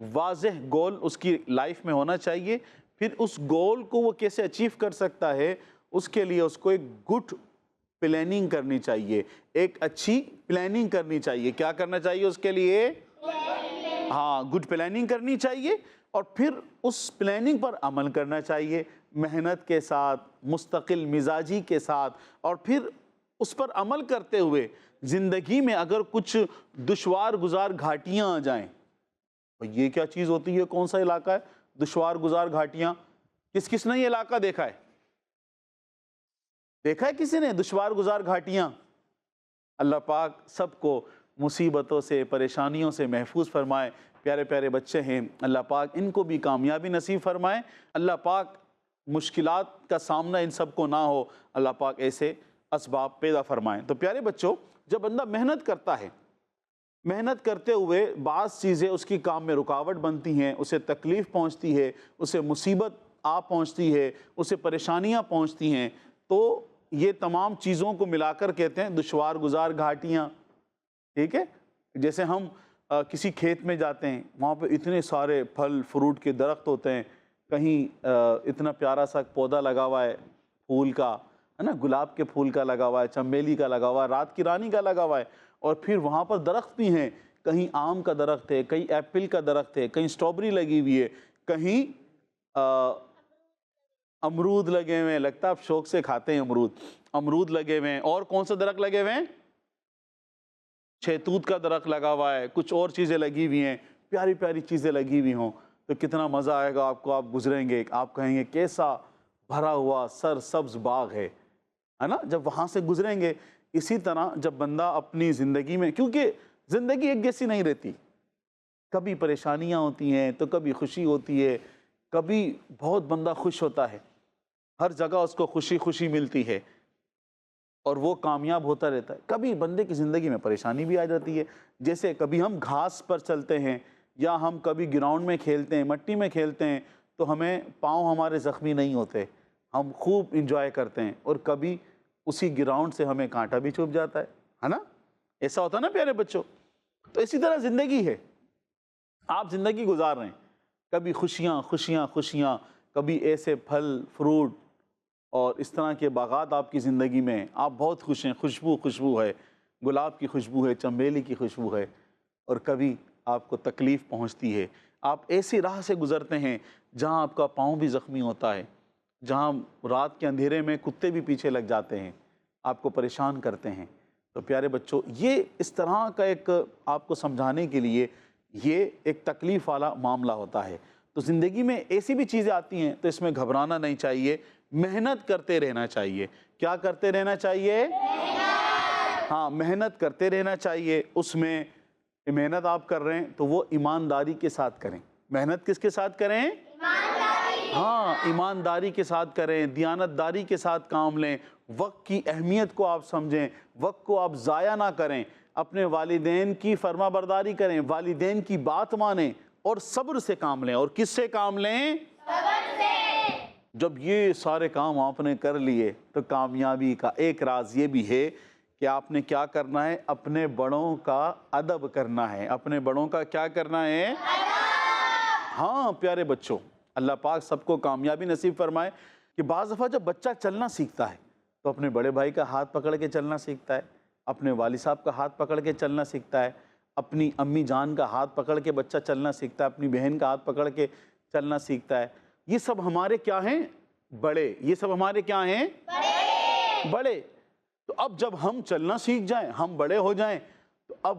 واضح گول اس کی لائف میں ہونا چاہیے. پھر اس گول کو وہ کیسے اچیو کر سکتا ہے اس کے لیے اس کو ایک گڈ پلاننگ کرنی چاہیے, ایک اچھی پلاننگ کرنی چاہیے. کیا کرنا چاہیے اس کے لیے؟ ہاں, گڈ پلاننگ کرنی چاہیے, اور پھر اس پلاننگ پر عمل کرنا چاہیے محنت کے ساتھ, مستقل مزاجی کے ساتھ. اور پھر اس پر عمل کرتے ہوئے زندگی میں اگر کچھ دشوار گزار گھاٹیاں آ جائیں, یہ کیا چیز ہوتی ہے, کون سا علاقہ ہے دشوار گزار گھاٹیاں؟ کس نے یہ علاقہ دیکھا ہے؟ دیکھا ہے کسی نے دشوار گزار گھاٹیاں؟ اللہ پاک سب کو مصیبتوں سے, پریشانیوں سے محفوظ فرمائے. پیارے پیارے بچے ہیں, اللہ پاک ان کو بھی کامیابی نصیب فرمائے. اللہ پاک مشکلات کا سامنا ان سب کو نہ ہو, اللہ پاک ایسے اسباب پیدا فرمائیں. تو پیارے بچوں, جب بندہ محنت کرتا ہے, محنت کرتے ہوئے بعض چیزیں اس کی کام میں رکاوٹ بنتی ہیں, اسے تکلیف پہنچتی ہے, اسے مصیبت پہنچتی ہے, اسے پریشانیاں پہنچتی ہیں, تو یہ تمام چیزوں کو ملا کر کہتے ہیں دشوار گزار گھاٹیاں. ٹھیک ہے, جیسے ہم کسی کھیت میں جاتے ہیں, وہاں پہ اتنے سارے پھل فروٹ کے درخت ہوتے ہیں, کہیں اتنا پیارا سا پودا لگا ہوا ہے پھول کا, ہے نا, گلاب کے پھول کا لگا ہوا ہے, چنبیلی کا لگا ہوا ہے, رات کی رانی کا لگا ہوا ہے, اور پھر وہاں پر درخت بھی ہیں, کہیں آم کا درخت ہے, کہیں ایپل کا درخت ہے, کہیں اسٹرابری لگی ہوئی ہے, کہیں امرود لگے ہوئے ہیں, لگتا ہے آپ شوق سے کھاتے ہیں امرود لگے ہوئے ہیں. اور کون سے درخت لگے ہوئے ہیں؟ شہتوت کا درخت لگا ہوا ہے, کچھ اور چیزیں لگی ہوئی ہیں, پیاری پیاری چیزیں لگی ہوئی ہوں, تو کتنا مزہ آئے گا آپ کو. آپ گزریں گے, آپ کہیں گے کیسا بھرا ہوا سر سبز باغ ہے نا, جب وہاں سے گزریں گے. اسی طرح جب بندہ اپنی زندگی میں, کیونکہ زندگی ایک جیسی نہیں رہتی, کبھی پریشانیاں ہوتی ہیں تو کبھی خوشی ہوتی ہے, کبھی بہت بندہ خوش ہوتا ہے, ہر جگہ اس کو خوشی خوشی ملتی ہے اور وہ کامیاب ہوتا رہتا ہے. کبھی بندے کی زندگی میں پریشانی بھی آ جاتی ہے, جیسے کبھی ہم گھاس پر چلتے ہیں یا ہم کبھی گراؤنڈ میں کھیلتے ہیں, مٹی میں کھیلتے ہیں, تو ہمیں پاؤں ہمارے زخمی نہیں ہوتے, ہم خوب انجوائے کرتے ہیں, اور کبھی اسی گراؤنڈ سے ہمیں کانٹا بھی چبھ جاتا ہے نا, ایسا ہوتا ہے نا پیارے بچوں. تو اسی طرح زندگی ہے, آپ زندگی گزار رہے ہیں, کبھی خوشیاں خوشیاں خوشیاں, کبھی ایسے پھل فروٹ اور اس طرح کے باغات آپ کی زندگی میں, آپ بہت خوش ہیں, خوشبو ہے, گلاب کی خوشبو ہے, چنبیلی کی خوشبو ہے, اور کبھی آپ کو تکلیف پہنچتی ہے, آپ ایسی راہ سے گزرتے ہیں جہاں آپ کا پاؤں بھی زخمی ہوتا ہے, جہاں رات کے اندھیرے میں کتے بھی پیچھے لگ جاتے ہیں, آپ کو پریشان کرتے ہیں. تو پیارے بچوں, یہ اس طرح کا ایک آپ کو سمجھانے کے لیے یہ ایک تکلیف والا معاملہ ہوتا ہے. تو زندگی میں ایسی بھی چیزیں آتی ہیں تو اس میں گھبرانا نہیں چاہیے, محنت کرتے رہنا چاہیے. کیا کرتے رہنا چاہیے؟ ہاں, محنت کرتے رہنا چاہیے. اس میں محنت آپ کر رہے ہیں تو وہ ایمانداری کے ساتھ کریں. محنت کس کے ساتھ کریں؟ ہاں, ایمانداری کے ساتھ کریں, دیانت داری کے ساتھ کام لیں, وقت کی اہمیت کو آپ سمجھیں, وقت کو آپ ضائع نہ کریں, اپنے والدین کی فرما برداری کریں, والدین کی بات مانیں, اور صبر سے کام لیں. اور کس سے کام لیں؟ صبر سے. جب یہ سارے کام آپ نے کر لیے تو کامیابی کا ایک راز یہ بھی ہے کہ آپ نے کیا کرنا ہے؟ اپنے بڑوں کا ادب کرنا ہے. اپنے بڑوں کا کیا کرنا ہے؟ ادب. ہاں پیارے بچوں, اللہ پاک سب کو کامیابی نصیب فرمائے کہ بعض دفعہ جب بچہ چلنا سیکھتا ہے تو اپنے بڑے بھائی کا ہاتھ پکڑ کے چلنا سیکھتا ہے, اپنے والد صاحب کا ہاتھ پکڑ کے چلنا سیکھتا ہے, اپنی امی جان کا ہاتھ پکڑ کے بچہ چلنا سیکھتا ہے, اپنی بہن کا ہاتھ پکڑ کے چلنا سیکھتا ہے. یہ سب ہمارے کیا ہیں؟ بڑے. یہ سب ہمارے کیا ہیں؟ بڑے. تو اب جب ہم چلنا سیکھ جائیں, ہم بڑے ہو جائیں, تو اب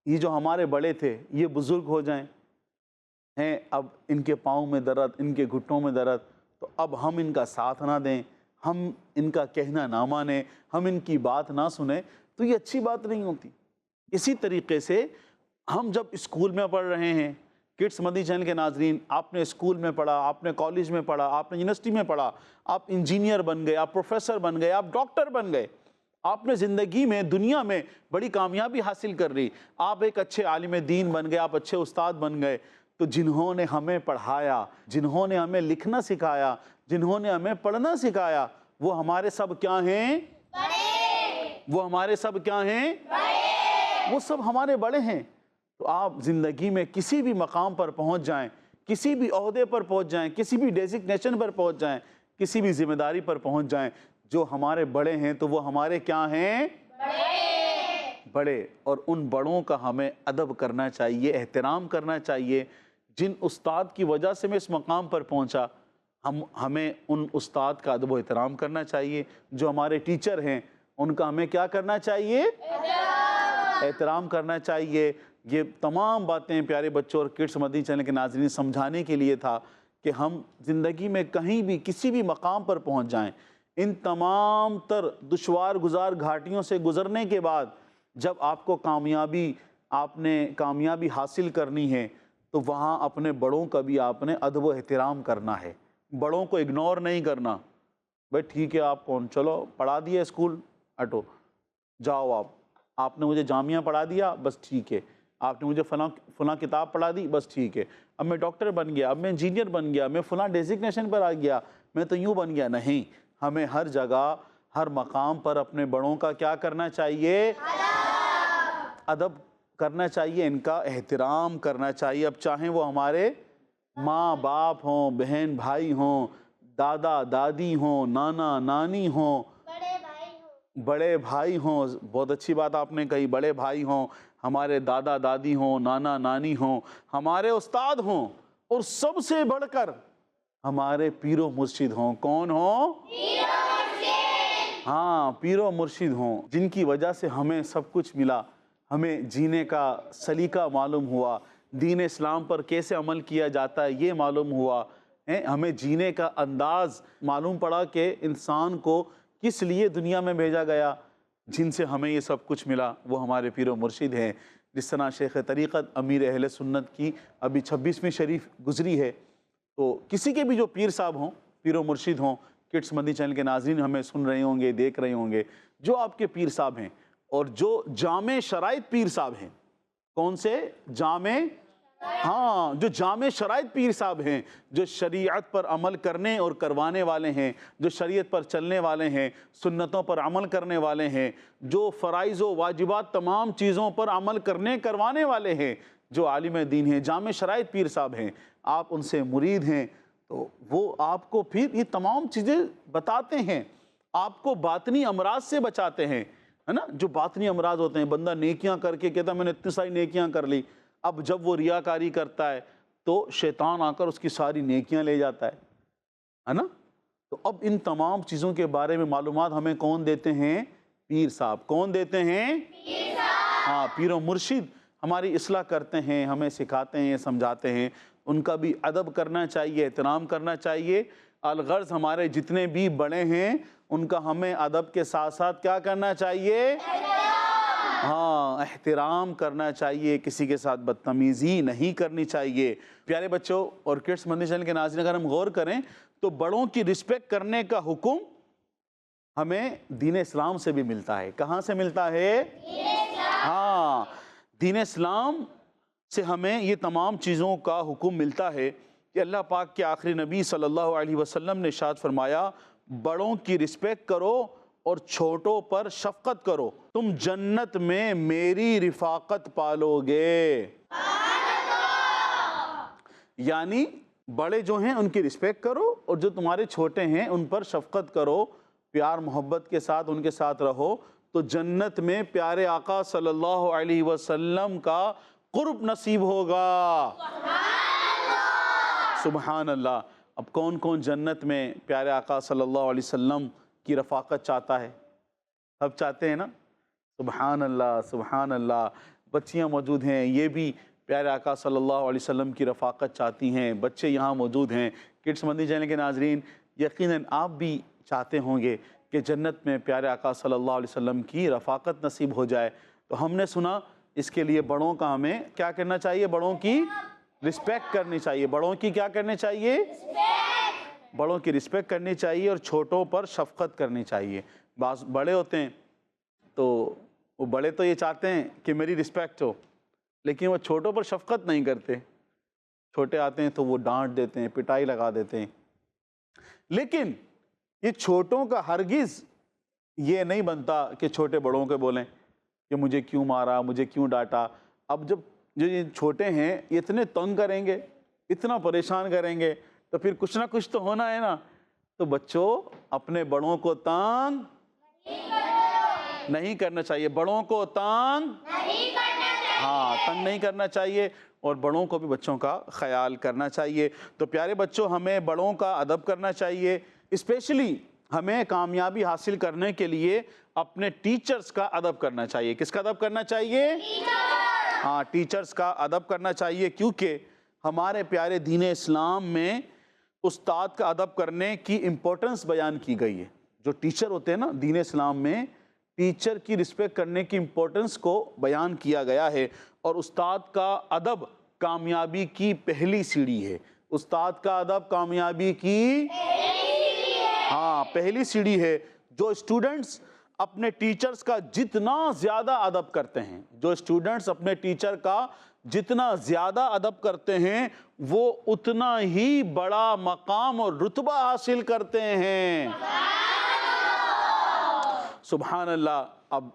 یہ جو ہمارے بڑے تھے یہ بزرگ ہو جائیں ہیں, اب ان کے پاؤں میں درد, ان کے گھٹنوں میں درد, تو اب ہم ان کا ساتھ نہ دیں, ہم ان کا کہنا نہ مانیں, ہم ان کی بات نہ سنیں, تو یہ اچھی بات نہیں ہوتی. اسی طریقے سے ہم جب اسکول میں پڑھ رہے ہیں, کڈس مدنی چینل کے ناظرین, آپ نے اسکول میں پڑھا, آپ نے کالج میں پڑھا, آپ نے یونیورسٹی میں پڑھا, آپ انجینئر بن گئے, آپ پروفیسر بن گئے, آپ ڈاکٹر بن گئے, آپ نے زندگی میں دنیا میں بڑی کامیابی حاصل کر لی, آپ ایک اچھے عالم دین بن گئے, آپ اچھے استاد بن گئے, تو جنہوں نے ہمیں پڑھایا, جنہوں نے ہمیں لکھنا سکھایا, جنہوں نے ہمیں پڑھنا سکھایا, وہ ہمارے سب کیا ہیں؟ بڑے. وہ ہمارے سب کیا ہیں؟ بڑے. وہ سب ہمارے بڑے ہیں. تو تو آپ زندگی میں کسی بھی مقام پر پہنچ جائیں، کسی بھی عہدے پر پہنچ جائیں، کسی بھی ڈیزگنیشن پر پہنچ جائیں، کسی بھی ذمہ داری پر پہنچ جائیں، جو ہمارے بڑے ہیں تو وہ ہمارے کیا ہیں؟ بڑے۔ اور ان بڑوں کا ہمیں ادب کرنا چاہیے، احترام کرنا چاہیے۔ جن استاد کی وجہ سے میں اس مقام پر پہنچا، ہمیں ان استاد کا ادب و احترام کرنا چاہیے۔ جو ہمارے ٹیچر ہیں ان کا ہمیں کیا کرنا چاہیے؟ احترام کرنا چاہیے۔ یہ تمام باتیں پیارے بچوں اور کڈس مدنی چینل کے ناظرین سمجھانے کے لیے تھا کہ ہم زندگی میں کہیں بھی کسی بھی مقام پر پہنچ جائیں، ان تمام تر دشوار گزار گھاٹیوں سے گزرنے کے بعد جب آپ کو آپ نے کامیابی حاصل کرنی ہے تو وہاں اپنے بڑوں کا بھی آپ نے ادب و احترام کرنا ہے، بڑوں کو اگنور نہیں کرنا۔ بھائی ٹھیک ہے، آپ کون، چلو پڑھا دیا اسکول، ہٹو جاؤ، آپ نے مجھے جامعہ پڑھا دیا، بس ٹھیک ہے، آپ نے مجھے فلاں کتاب پڑھا دی، بس ٹھیک ہے، اب میں ڈاکٹر بن گیا، اب میں انجینئر بن گیا، میں فلاں ڈیزگنیشن پر آ گیا، میں تو یوں بن گیا۔ نہیں، ہمیں ہر جگہ ہر مقام پر اپنے بڑوں کا کیا کرنا چاہیے؟ ادب کرنا چاہیے، ان کا احترام کرنا چاہیے۔ اب چاہیں وہ ہمارے ماں باپ ہوں، بہن بھائی ہوں، دادا دادی ہوں، نانا نانی ہوں، بڑے بھائی ہوں، بہت اچھی بات آپ نے کہی، بڑے بھائی ہوں، ہمارے دادا دادی ہوں، نانا نانی ہوں، ہمارے استاد ہوں، اور سب سے بڑھ کر ہمارے پیر و مرشد ہوں۔ کون ہوں؟ ہاں، پیر و مرشد ہوں، جن کی وجہ سے ہمیں سب کچھ ملا، ہمیں جینے کا سلیقہ معلوم ہوا، دین اسلام پر کیسے عمل کیا جاتا ہے یہ معلوم ہوا، ہمیں جینے کا انداز معلوم پڑا کہ انسان کو کس لیے دنیا میں بھیجا گیا۔ جن سے ہمیں یہ سب کچھ ملا وہ ہمارے پیر و مرشد ہیں۔ جس طرح شیخ طریقت امیر اہل سنت کی ابھی 26ویں شریف گزری ہے، تو کسی کے بھی جو پیر صاحب ہوں، پیر و مرشد ہوں، کڈس مدنی چینل کے ناظرین ہمیں سن رہے ہوں گے، دیکھ رہے ہوں گے، جو آپ کے پیر صاحب ہیں اور جو جامع شرائط پیر صاحب ہیں، کون سے؟ جامع، ہاں، جو جامع شرائط پیر صاحب ہیں، جو شریعت پر عمل کرنے اور کروانے والے ہیں، جو شریعت پر چلنے والے ہیں، سنتوں پر عمل کرنے والے ہیں، جو فرائض و واجبات تمام چیزوں پر عمل کروانے والے ہیں، جو عالم دین ہیں، جامع شرائط پیر صاحب ہیں، آپ ان سے مرید ہیں، تو وہ آپ کو پھر یہ تمام چیزیں بتاتے ہیں، آپ کو باطنی امراض سے بچاتے ہیں، ہے نا؟ جو باطنی امراض ہوتے ہیں، بندہ نیکیاں کر کے کہتا ہے میں نے اتنی ساری نیکیاں کر لی، اب جب وہ ریاکاری کرتا ہے تو شیطان آ کر اس کی ساری نیکیاں لے جاتا ہے نا؟ تو اب ان تمام چیزوں کے بارے میں معلومات ہمیں کون دیتے ہیں؟ پیر صاحب۔ کون دیتے ہیں؟ پیر صاحب۔ ہاں، پیر و مرشد ہماری اصلاح کرتے ہیں، ہمیں سکھاتے ہیں، سمجھاتے ہیں، ان کا بھی ادب کرنا چاہیے، احترام کرنا چاہیے۔ الغرض ہمارے جتنے بھی بڑے ہیں ان کا ہمیں ادب کے ساتھ ساتھ کیا کرنا چاہیے؟ ہاں، احترام کرنا چاہیے، کسی کے ساتھ بدتمیزی نہیں کرنی چاہیے۔ پیارے بچوں اور کڈس مدنی چینل کے ناظرین، اگر ہم غور کریں تو بڑوں کی رسپیکٹ کرنے کا حکم ہمیں دین اسلام سے بھی ملتا ہے۔ کہاں سے ملتا ہے؟ دین اسلام۔ ہاں، دین اسلام سے ہمیں یہ تمام چیزوں کا حکم ملتا ہے کہ اللہ پاک کے آخری نبی صلی اللہ علیہ وسلم نے ارشاد فرمایا، بڑوں کی رسپیکٹ کرو اور چھوٹوں پر شفقت کرو، تم جنت میں میری رفاقت پالو گے۔ یعنی بڑے جو ہیں ان کی رسپیکٹ کرو اور جو تمہارے چھوٹے ہیں ان پر شفقت کرو، پیار محبت کے ساتھ ان کے ساتھ رہو، تو جنت میں پیارے آقا صلی اللہ علیہ وسلم کا قرب نصیب ہوگا۔ سبحان اللہ۔ اب کون کون جنت میں پیارے آقا صلی اللہ علیہ وسلم کی رفاقت چاہتا ہے؟ سب چاہتے ہیں نا؟ سبحان اللہ، سبحان اللہ۔ بچیاں موجود ہیں، یہ بھی پیارے آقا صلی اللہ علیہ وسلم کی رفاقت چاہتی ہیں، بچے یہاں موجود ہیں۔ کڈس مدنی چینل کے ناظرین، یقیناً آپ بھی چاہتے ہوں گے کہ جنت میں پیارے آقا صلی اللہ علیہ وسلم کی رفاقت نصیب ہو جائے، تو ہم نے سنا اس کے لیے بڑوں کا ہمیں کیا کرنا چاہیے؟ بڑوں کی رسپیکٹ کرنی چاہیے۔ بڑوں کی کیا کرنی چاہیے؟ بڑوں کی رسپیکٹ کرنی چاہیے اور چھوٹوں پر شفقت کرنی چاہیے۔ بعض بڑے ہوتے ہیں تو وہ بڑے تو یہ چاہتے ہیں کہ میری رسپیکٹ ہو، لیکن وہ چھوٹوں پر شفقت نہیں کرتے۔ چھوٹے آتے ہیں تو وہ ڈانٹ دیتے ہیں، پٹائی لگا دیتے ہیں، لیکن یہ چھوٹوں کا ہرگز یہ نہیں بنتا کہ چھوٹے بڑوں کے بولیں کہ مجھے کیوں مارا، مجھے کیوں ڈانٹا۔ اب جب جو یہ چھوٹے ہیں یہ اتنے تنگ کریں گے، اتنا پریشان کریں گے، تو پھر کچھ نہ کچھ تو ہونا ہے نا۔ تو بچوں اپنے بڑوں کو تنگ نہیں کرنا چاہیے، بڑوں کو تنگ ہاں تنگ نہیں کرنا چاہیے، اور بڑوں کو بھی بچوں کا خیال کرنا چاہیے۔ تو پیارے بچوں، ہمیں بڑوں کا ادب کرنا چاہیے، اسپیشلی ہمیں کامیابی حاصل کرنے کے لیے اپنے ٹیچرز کا ادب کرنا چاہیے۔ کس کا ادب کرنا چاہیے؟ ہاں، ٹیچرز کا ادب کرنا چاہیے، کیونکہ ہمارے پیارے دین اسلام میں استاد کا ادب کرنے کی امپورٹنس بیان کی گئی ہے۔ جو ٹیچر ہوتے ہیں نا دین اسلام میں، ٹیچر کی رسپیکٹ کرنے کی امپورٹنس کو بیان کیا گیا ہے، اور استاد کا ادب کامیابی کی پہلی سیڑھی ہے۔ استاد کا ادب کامیابی کی پہلی سیڑھی ہے۔ جو اسٹوڈنٹس اپنے ٹیچرز کا جتنا زیادہ ادب کرتے ہیں، جو اسٹوڈنٹس اپنے ٹیچر کا جتنا زیادہ ادب کرتے ہیں، وہ اتنا ہی بڑا مقام اور رتبہ حاصل کرتے ہیں۔ سبحان اللہ۔ اب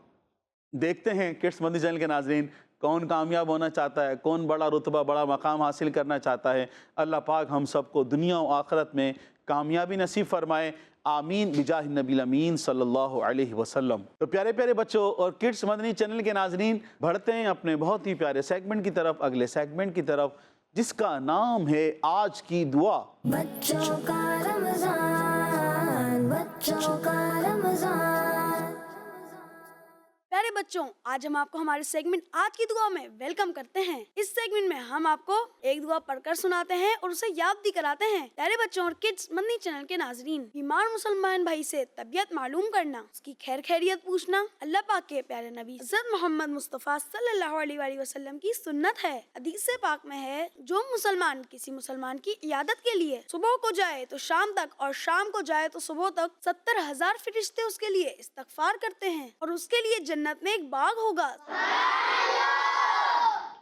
دیکھتے ہیں کڈس مدنی چینل کے ناظرین، کون کامیاب ہونا چاہتا ہے، کون بڑا رتبہ بڑا مقام حاصل کرنا چاہتا ہے۔ اللہ پاک ہم سب کو دنیا و آخرت میں کامیابی نصیب فرمائے، آمین بجاہ النبی الامین صلی اللہ علیہ وسلم۔ تو پیارے پیارے بچوں اور کڈس مدنی چینل کے ناظرین، بڑھتے ہیں اپنے بہت ہی پیارے سیگمنٹ کی طرف، اگلے سیگمنٹ کی طرف، جس کا نام ہے آج کی دعا۔ بچوں کا رمضان، بچوں کا رمضان۔ پیارے بچوں، آج ہم آپ کو ہمارے سیگمنٹ آج کی دعا میں ویلکم کرتے ہیں۔ اس سیگمنٹ میں ہم آپ کو ایک دعا پڑھ کر سناتے ہیں اور اسے یاد بھی کراتے ہیں۔ پیارے بچوں اور کڈس مدنی چینل کے ناظرین، بیمار مسلمان بھائی سے طبیعت معلوم کرنا، اس کی خیر خیریت پوچھنا اللہ پاک کے پیارے نبی حضرت محمد مصطفیٰ صلی اللہ علیہ وآلہ وسلم کی سنت ہے۔ حدیث پاک میں ہے، جو مسلمان کسی مسلمان کی عیادت کے لیے صبح کو جائے تو شام تک، اور شام کو جائے تو صبح تک، 70,000 فرشتے اس کے لیے استغفار کرتے ہیں، اور اس کے لیے جنت میں ایک باغ ہوگا۔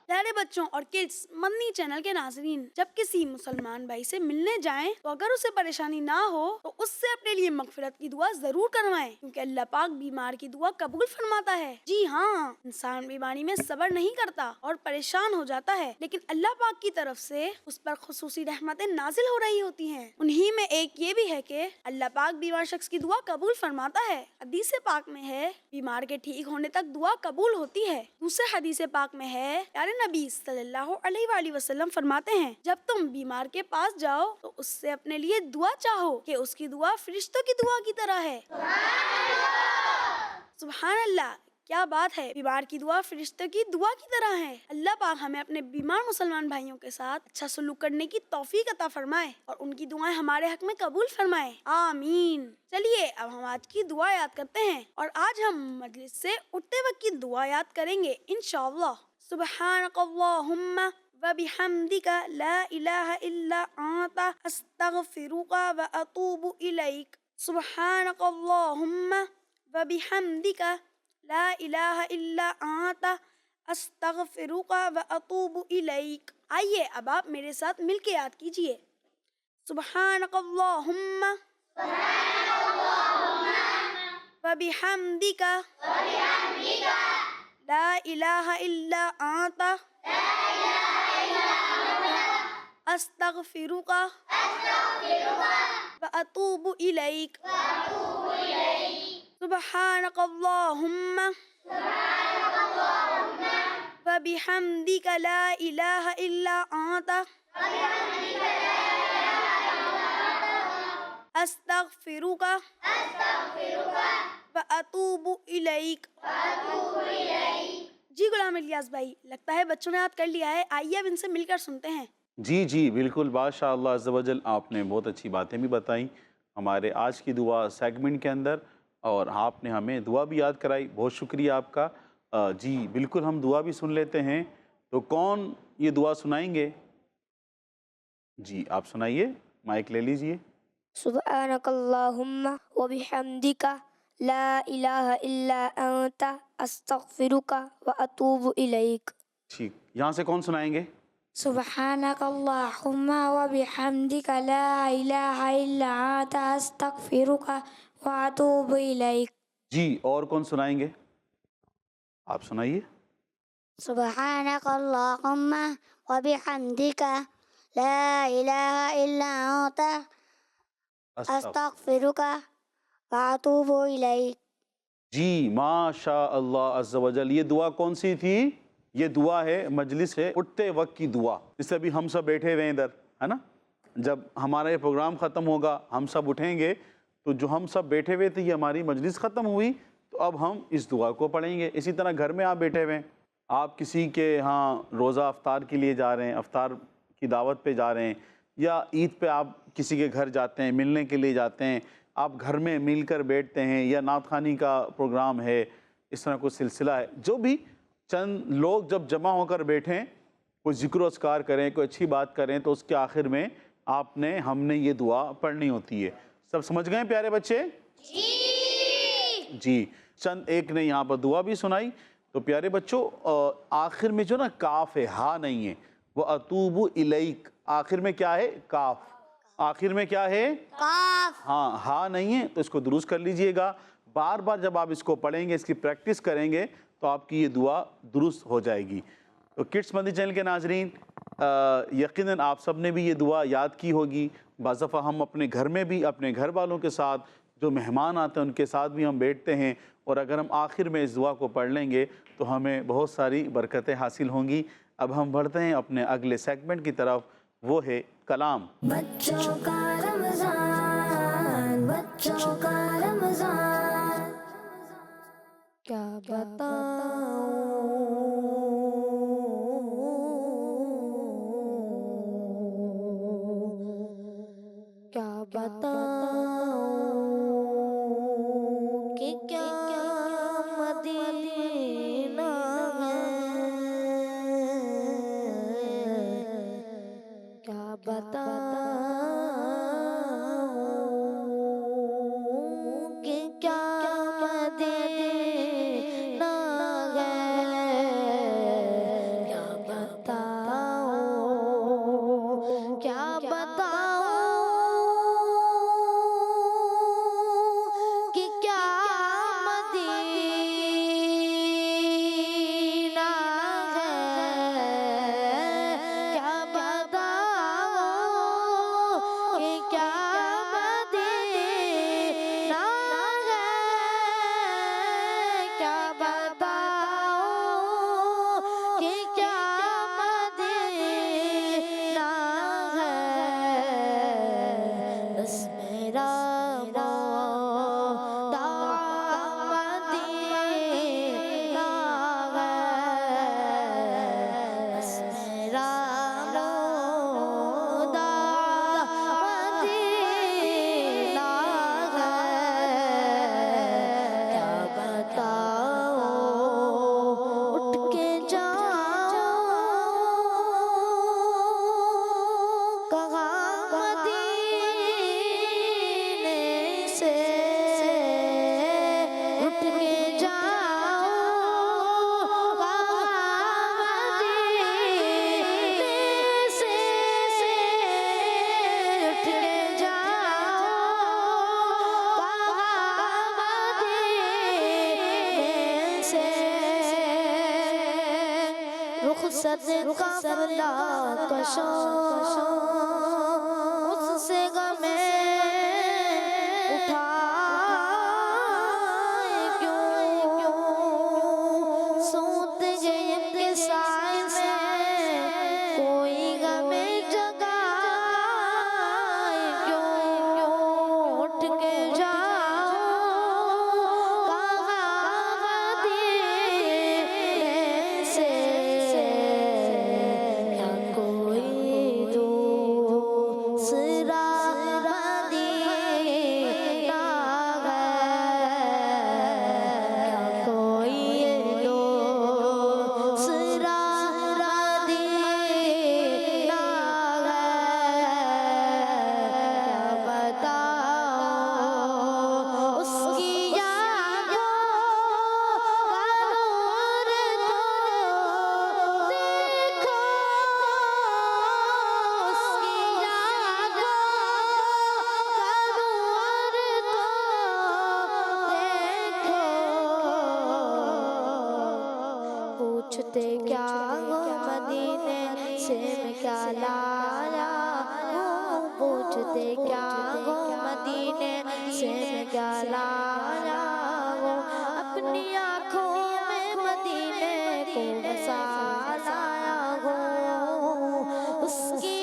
پیارے بچوں اور کڈس مدنی چینل کے ناظرین، جب کسی مسلمان بھائی سے ملنے جائیں تو اگر اسے پریشانی نہ ہو تو اس سے اپنے لیے مغفرت کی دعا ضرور کروائیں، کیونکہ اللہ پاک بیمار کی دعا قبول فرماتا ہے۔ جی ہاں، انسان بیماری میں صبر نہیں کرتا اور پریشان ہو جاتا ہے، لیکن اللہ پاک کی طرف سے اس پر خصوصی رحمتیں نازل ہو رہی ہوتی ہیں۔ انہی میں ایک یہ بھی ہے کہ اللہ پاک بیمار شخص کی دعا قبول فرماتا ہے۔ حدیث پاک میں ہے، بیمار کے ٹھیک ہونے تک دعا قبول ہوتی ہے۔ دوسرے حدیث پاک میں ہے، پیارے نبی صلی اللہ علیہ وآلہ وسلم فرماتے ہیں، جب تم بیمار کے پاس جاؤ تو اس سے اپنے لیے دعا چاہو کہ اس کی دعا فرشتوں کی دعا کی طرح ہے۔ سبحان اللہ، کیا بات ہے، بیمار کی دعا فرشتوں کی دعا کی طرح ہے۔ اللہ پاک ہمیں اپنے بیمار مسلمان بھائیوں کے ساتھ اچھا سلوک کرنے کی توفیق عطا فرمائے اور ان کی دعائیں ہمارے حق میں قبول فرمائے، آمین۔ چلیے اب ہم آج کی دعا یاد کرتے ہیں، اور آج ہم مجلس سے اٹھتے وقت کی دعا یاد کریں گے انشاءاللہ۔ سبحانک اللہم وبحمدک لا الہ الا انت استغفرک واتوب الیک۔ سبحانک اللہم وبحمدک لا الہ الا انت استغفرک واتوب الیک۔ آئیے اب آپ میرے ساتھ مل کے یاد کیجئے، سبحانک اللہم وبحمدک لا الہ الا انت استغفرک واتوب الیک۔ سبحانک اللہم وبحمدک لا الہ الا انت استغفرک واتوب الیک۔ جی غلام الیاس بھائی، لگتا ہے بچوں نے یاد کر لیا ہے، آئیے اب ان سے مل کر سنتے ہیں۔ جی بالکل، ماشاء اللہ عز و جل، آپ نے بہت اچھی باتیں بھی بتائیں ہمارے آج کی دعا سیگمنٹ کے اندر، اور آپ نے ہمیں دعا بھی یاد کرائی، بہت شکریہ آپ کا۔ جی بالکل، ہم دعا بھی سن لیتے ہیں، تو کون یہ دعا سنائیں گے؟ جی آپ سنائیے، مائک لے لیجئے۔ سبحانک اللہم وبحمدک لا الہ الا انت استغفرک واتوب الیک۔ ٹھیک، یہاں سے کون سنائیں گے؟ سبحانک اللہم وبحمدک لا الہ الا انت استغفرک واتوب الیک۔ جی، اور کون سنائیں گے؟ آپ سنائیے۔ سبحانك اللهم وبحمدك لا إله إلا أنت أستغفرك وأتوب إليك. جی ماشاء اللہ عز و جل. یہ دعا کون سی تھی؟ یہ دعا ہے مجلس ہے اٹھتے وقت کی دعا. جس سے ابھی ہم سب بیٹھے ہوئے ہیں ادھر ہے نا، جب ہمارا یہ پروگرام ختم ہوگا ہم سب اٹھیں گے تو جو ہم سب بیٹھے ہوئے تھے، یہ ہماری مجلس ختم ہوئی تو اب ہم اس دعا کو پڑھیں گے. اسی طرح گھر میں آپ بیٹھے ہوئے ہیں، آپ کسی کے ہاں روزہ افطار کے لیے جا رہے ہیں، افطار کی دعوت پہ جا رہے ہیں، یا عید پہ آپ کسی کے گھر جاتے ہیں، ملنے کے لیے جاتے ہیں، آپ گھر میں مل کر بیٹھتے ہیں، یا نعت خوانی کا پروگرام ہے، اس طرح کوئی سلسلہ ہے، جو بھی چند لوگ جب جمع ہو کر بیٹھیں، کوئی ذکر و اذکار کریں، کوئی اچھی بات کریں، تو اس کے آخر میں ہم نے یہ دعا پڑھنی ہوتی ہے. سب سمجھ گئے پیارے بچے؟ جی. چند ایک نے یہاں پر دعا بھی سنائی. تو پیارے بچوں آخر میں جو نا کاف ہے، ہا نہیں ہے. وہ اتوب الیک، آخر میں کیا ہے؟ کاف. آخر میں کیا ہے؟ قاف. ہاں ہا نہیں ہے، تو اس کو درست کر لیجئے گا. بار بار جب آپ اس کو پڑھیں گے، اس کی پریکٹس کریں گے تو آپ کی یہ دعا درست ہو جائے گی. تو کڈس مدنی چینل کے ناظرین، یقیناً آپ سب نے بھی یہ دعا یاد کی ہوگی. بعض دفعہ ہم اپنے گھر میں بھی اپنے گھر والوں کے ساتھ، جو مہمان آتے ہیں ان کے ساتھ بھی ہم بیٹھتے ہیں، اور اگر ہم آخر میں اس دعا کو پڑھ لیں گے تو ہمیں بہت ساری برکتیں حاصل ہوں گی. اب ہم بڑھتے ہیں اپنے اگلے سیگمنٹ کی طرف، وہ ہے کلام. بچوں کا رمضان، بچوں کا رمضان. کیا بتاؤں کہ کیا مدینہ ہے، کیا بتاؤں کہ کیا مدینہ ہے، کیا بتاؤں، کیا بتاؤں کہ کیا مدینہ ہے، کیا بتاؤں کہ کیا مدینہ ہے، کیا بتاؤں کہ کیا مدینہ ہے. بس میرا مولا مدینہ ہے، بس میرا مولا مدینہ ہے. کیا بتاؤں، اٹھ کے جاؤں کہاں مدینے سے، اٹھ کے جاؤں کہاں مدینے سے، اٹھ کے جاؤں کہاں مدینے سے. رخصت قبلہ کشوں اس سے غمیں اٹھائے کیوں، سوت گئے کے سائے میں کوئی غمیں جگائے کیوں. اٹھ کے جاؤں کہاں مدینے سے، کیا کوئی دور پوچھتے کیا ہو مدینے سے میں کیا لایا ہوں، پوچھتے کیا ہو مدینے سے میں کیا لایا ہوں، اپنی آنکھوں میں مدینے کو بسا لایا ہوں، اس کی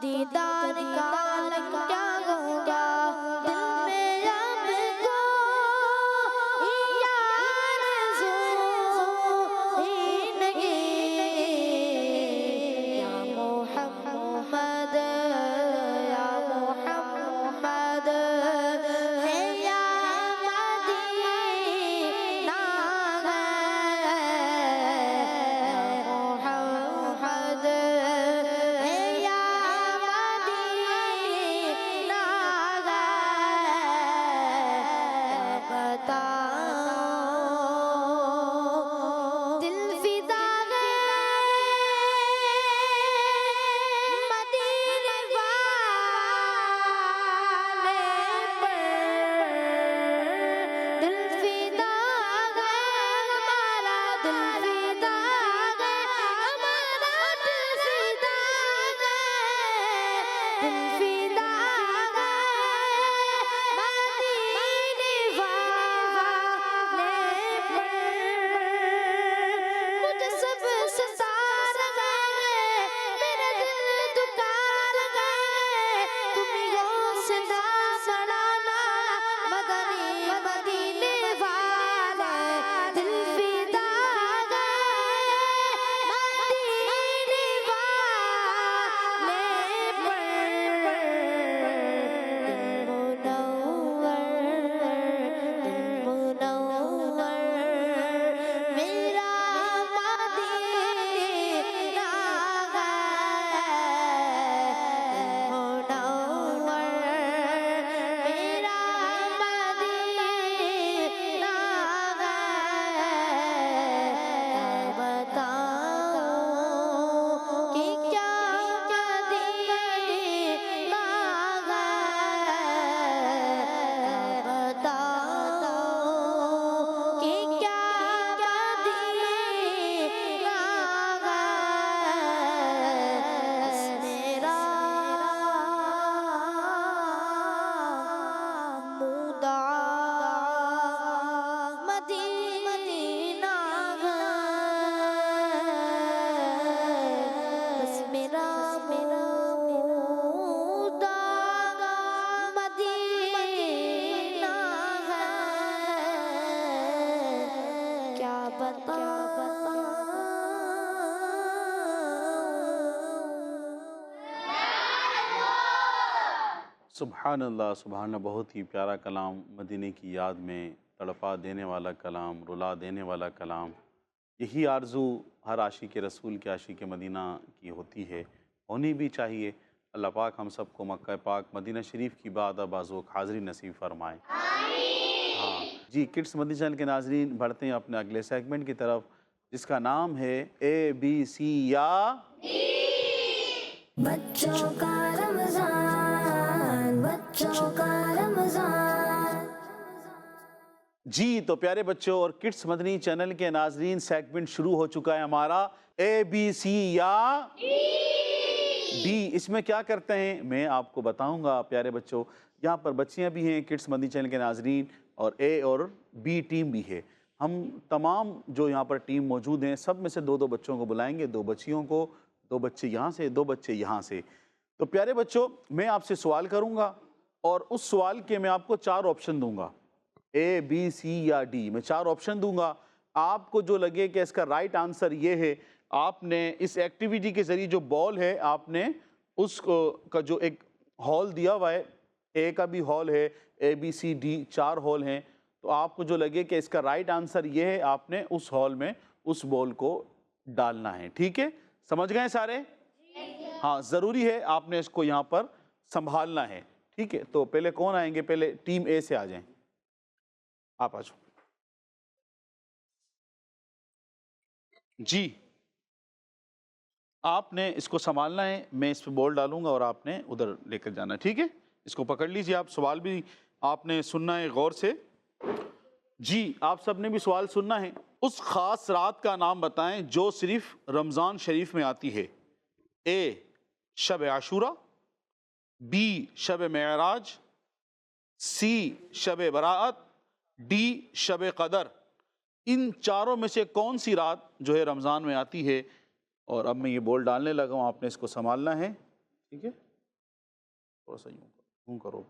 دیدار کا عالم کیا ہوگا، دل میں اب کوئی آرزو ہی نہیں، یا محمد یا محمد ہے یا مدینہ ہے، یا محمد سبحان اللہ سبحان اللہ، بہت ہی پیارا کلام، مدینے کی یاد میں تڑپا دینے والا کلام، رلا دینے والا کلام۔ یہی آرزو ہر عاشق رسول کے عاشق مدینہ کی ہوتی ہے، ہونی بھی چاہیے۔ اللہ پاک ہم سب کو مکہ پاک مدینہ شریف کی بعد بازوق حاضری نصیب فرمائے۔ ہاں جی، کڈس مدنی چینل کے ناظرین، بڑھتے ہیں اپنے اگلے سیگمنٹ کی طرف، جس کا نام ہے ABC یا بچوں کا رمضان، بچوں کا رمضان۔ جی تو پیارے بچوں اور کڈس مدنی چینل کے ناظرین، سیگمنٹ شروع ہو چکا ہے ہمارا اے بی سی یا ڈی۔ اس میں کیا کرتے ہیں میں آپ کو بتاؤں گا پیارے بچوں۔ یہاں پر بچیاں بھی ہیں کڈس مدنی چینل کے ناظرین، اور اے اور بی ٹیم بھی ہے۔ ہم تمام جو یہاں پر ٹیم موجود ہیں سب میں سے دو دو بچوں کو بلائیں گے، دو بچیوں کو، دو بچے یہاں سے، دو بچے یہاں سے۔ تو پیارے بچوں میں آپ سے سوال کروں گا اور اس سوال کے میں آپ کو 4 آپشن دوں گا، اے بی سی یا ڈی، میں 4 آپشن دوں گا۔ آپ کو جو لگے کہ اس کا رائٹ آنسر یہ ہے، آپ نے اس ایکٹیویٹی کے ذریعے جو بال ہے آپ نے اس کا جو ایک ہال دیا ہوا ہے، اے کا بھی ہال ہے، اے بی سی ڈی 4 ہال ہیں، تو آپ کو جو لگے کہ اس کا رائٹ آنسر یہ ہے، آپ نے اس ہال میں اس بال کو ڈالنا ہے۔ ٹھیک ہے، سمجھ گئے سارے؟ ہاں ضروری ہے آپ نے اس کو یہاں پر سنبھالنا ہے۔ ٹھیک ہے، تو پہلے کون آئیں گے؟ پہلے ٹیم اے سے آ جائیں، آپ آ جاؤ۔ جی آپ نے اس کو سنبھالنا ہے، میں اس پہ بال ڈالوں گا اور آپ نے ادھر لے کر جانا ہے۔ ٹھیک ہے، اس کو پکڑ لیجیے آپ، سوال بھی آپ نے سننا ہے غور سے۔ جی آپ سب نے بھی سوال سننا ہے۔ اس خاص رات کا نام بتائیں جو صرف رمضان شریف میں آتی ہے۔ اے شب عاشورہ، بی شب معراج، سی شب برات، ڈی شب قدر۔ ان چاروں میں سے کون سی رات جو ہے رمضان میں آتی ہے؟ اور اب میں یہ بول ڈالنے لگا ہوں، آپ نے اس کو سنبھالنا ہے۔ ٹھیک ہے، تھوڑا سا یوں کرو،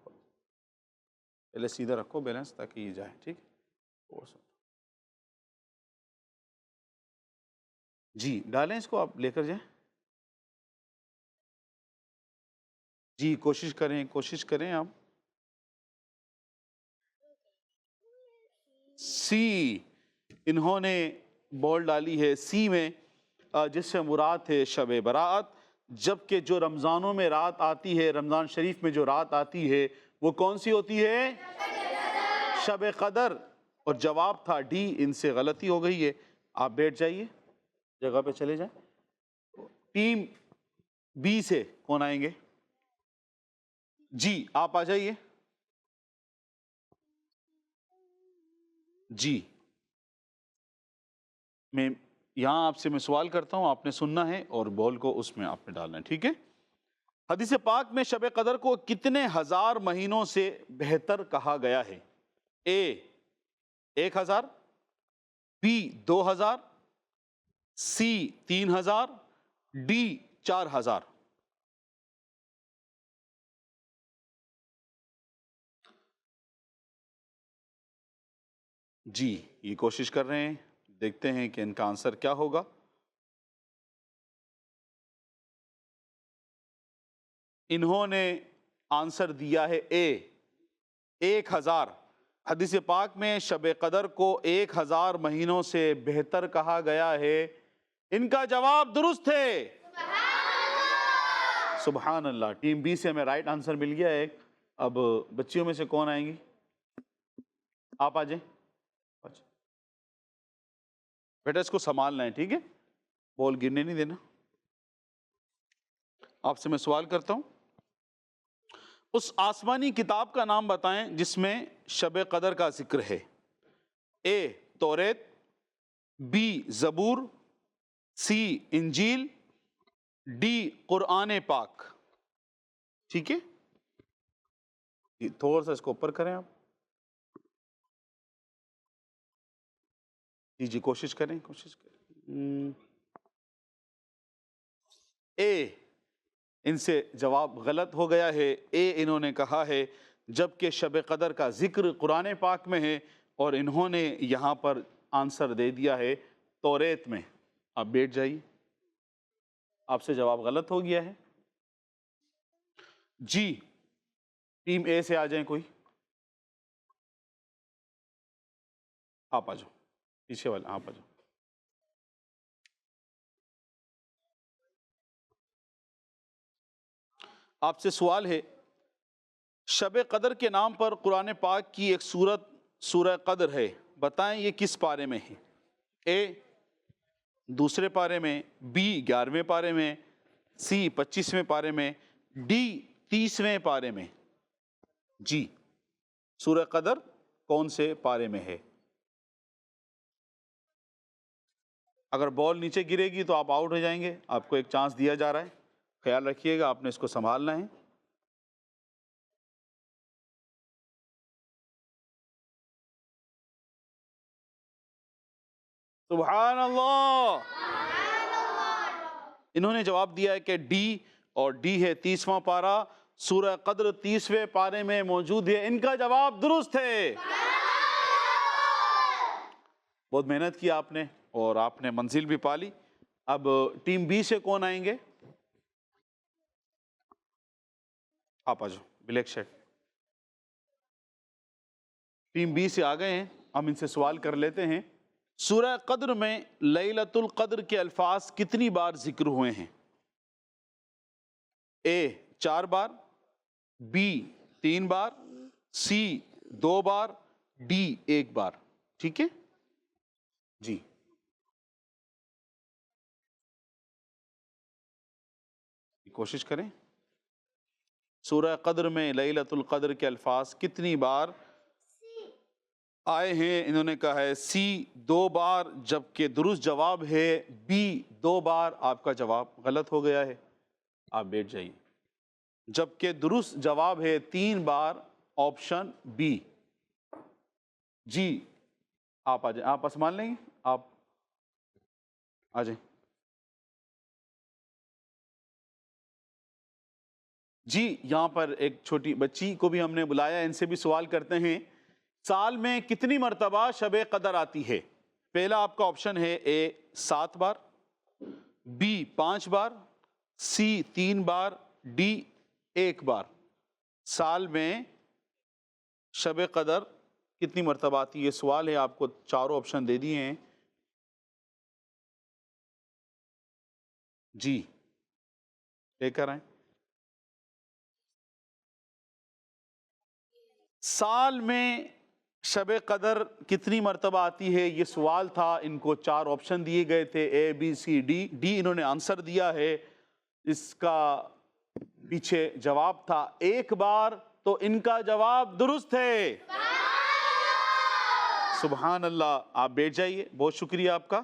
پہلے سیدھا رکھو بیلنس تاکہ یہ جائے۔ ٹھیک ہے، تھوڑا سا جی ڈالیں اس کو، آپ لے کر جائیں۔ جی کوشش کریں آپ۔ سی انہوں نے بال ڈالی ہے سی میں، جس سے مراد ہے شب برات، جبکہ جو رمضانوں میں رات آتی ہے، رمضان شریف میں جو رات آتی ہے وہ کون سی ہوتی ہے؟ شب قدر۔ اور جواب تھا ڈی، ان سے غلطی ہو گئی ہے۔ آپ بیٹھ جائیے، جگہ پہ چلے جائیں۔ ٹیم بی سے کون آئیں گے؟ جی آپ آ جائیے۔ جی میں یہاں آپ سے میں سوال کرتا ہوں، آپ نے سننا ہے اور بال کو اس میں آپ نے ڈالنا ہے۔ ٹھیک ہے، حدیث پاک میں شب قدر کو کتنے ہزار مہینوں سے بہتر کہا گیا ہے؟ اے 1000، بی 2000، سی 3000، ڈی 4000۔ جی یہ کوشش کر رہے ہیں، دیکھتے ہیں کہ ان کا آنسر کیا ہوگا۔ انہوں نے آنسر دیا ہے اے 1000۔ حدیث پاک میں شب قدر کو 1000 مہینوں سے بہتر کہا گیا ہے۔ ان کا جواب درست ہے، سبحان اللہ۔ ٹیم بی سے ہمیں رائٹ آنسر مل گیا ہے۔ اب بچیوں میں سے کون آئیں گی؟ آپ آ جائیں بیٹا، اس کو سنبھالنا ہے۔ ٹھیک ہے، بال گرنے نہیں دینا۔ آپ سے میں سوال کرتا ہوں، اس آسمانی کتاب کا نام بتائیں جس میں شب قدر کا ذکر ہے۔ اے توریت، بی زبور، سی انجیل، ڈی قرآن پاک۔ ٹھیک ہے، تھوڑا سا اس کو اوپر کریں آپ۔ جی کوشش کریں۔ اے ان سے جواب غلط ہو گیا ہے۔ اے انہوں نے کہا ہے جبکہ شب قدر کا ذکر قرآن پاک میں ہے، اور انہوں نے یہاں پر آنسر دے دیا ہے توریت میں۔ آپ بیٹھ جائیے، آپ سے جواب غلط ہو گیا ہے۔ جی ٹیم اے سے آ جائیں، کوئی آپ آ جاؤ، پیچھے والا آپ آ جاؤ۔ آپ سے سوال ہے، شب قدر کے نام پر قرآن پاک کی ایک سورت سورہ قدر ہے، بتائیں یہ کس پارے میں ہے؟ اے 2 پارے میں، بی 11ویں پارے میں، سی 25ویں پارے میں، ڈی 30ویں پارے میں۔ جی سورہ قدر کون سے پارے میں ہے؟ اگر بال نیچے گرے گی تو آپ آؤٹ ہو جائیں گے، آپ کو ایک چانس دیا جا رہا ہے، خیال رکھیے گا، آپ نے اس کو سنبھالنا ہے۔ سبحان اللہ، انہوں نے جواب دیا ہے کہ ڈی، اور ڈی ہے 30واں پارہ، سورہ قدر 30ویں پارے میں موجود ہے۔ ان کا جواب درست ہے۔ بہت محنت کی آپ نے اور آپ نے منزل بھی پالی۔ اب ٹیم بی سے کون آئیں گے؟ آپ آ جاؤ، بلیک شرٹ۔ ٹیم بی سے آ گئے ہیں، ہم ان سے سوال کر لیتے ہیں۔ سورہ قدر میں لیلۃ القدر کے الفاظ کتنی بار ذکر ہوئے ہیں؟ اے 4 بار، بی 3 بار، سی 2 بار، ڈی 1 بار۔ ٹھیک ہے جی، کوشش کریں۔ سورہ قدر میں لیلۃ القدر کے الفاظ کتنی بار آئے ہیں؟ انہوں نے کہا ہے سی 2 بار، جبکہ درست جواب ہے بی 2 بار۔ آپ کا جواب غلط ہو گیا ہے، آپ بیٹھ جائیے۔ جبکہ درست جواب ہے 3 بار، آپشن بی۔ جی آپ آ جائیں، آپ سنبھال لیں گے، آپ آ جائیں۔ جی یہاں پر ایک چھوٹی بچی کو بھی ہم نے بلایا، ان سے بھی سوال کرتے ہیں۔ سال میں کتنی مرتبہ شب قدر آتی ہے؟ پہلا آپ کا آپشن ہے اے 7 بار، be 5 bar, C 3 bar, D 1 بار۔ سال میں شب قدر کتنی مرتبہ آتی ہے؟ یہ سوال ہے، آپ کو چاروں آپشن دے دیے ہیں۔ جی لے کر آئیں۔ سال میں شب قدر کتنی مرتبہ آتی ہے، یہ سوال تھا، ان کو 4 آپشن دیے گئے تھے، اے بی سی ڈی۔ ڈی انہوں نے آنسر دیا ہے، اس کا پیچھے جواب تھا 1 بار، تو ان کا جواب درست ہے۔ سبحان اللہ، آپ بیٹھ جائیے، بہت شکریہ آپ کا۔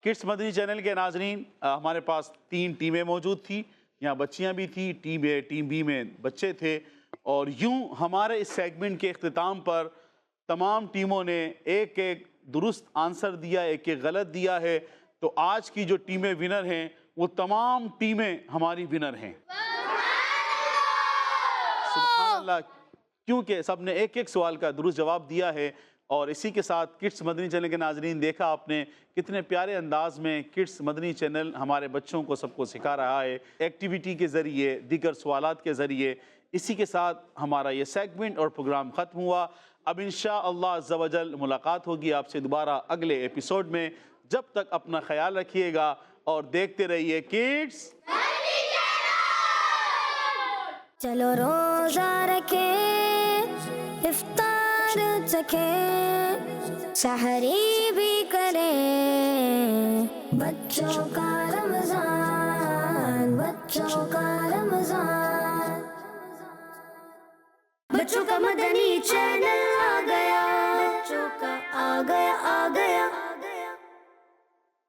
کڈس مدنی چینل کے ناظرین، ہمارے پاس 3 ٹیمیں موجود تھی، یہاں بچیاں بھی تھیں، ٹیم اے ٹیم بی میں بچے تھے، اور یوں ہمارے اس سیگمنٹ کے اختتام پر تمام ٹیموں نے ایک درست آنسر دیا، ایک غلط دیا ہے، تو آج کی جو ٹیمیں ونر ہیں وہ تمام ٹیمیں ہماری ونر ہیں۔ سبحان اللہ، کیونکہ سب نے ایک سوال کا درست جواب دیا ہے۔ اور اسی کے ساتھ کڈس مدنی چینل کے ناظرین، دیکھا آپ نے کتنے پیارے انداز میں کڈس مدنی چینل ہمارے بچوں کو سب کو سکھا رہا ہے، ایکٹیویٹی کے ذریعے، دیگر سوالات کے ذریعے۔ اسی کے ساتھ ہمارا یہ سیگمنٹ اور پروگرام ختم ہوا۔ اب انشاءاللہ عز و جل ملاقات ہوگی آپ سے دوبارہ اگلے ایپیسوڈ میں۔ جب تک اپنا خیال رکھیے گا اور دیکھتے رہیے کڈس۔ چلو روزہ رکھے، افطار چکھے، سحری بھی کریں، بچوں کا رمضان، بچوں کا رمضان، بچوں کا مدنی چینل آ گیا، بچوں کا آ گیا آ گیا۔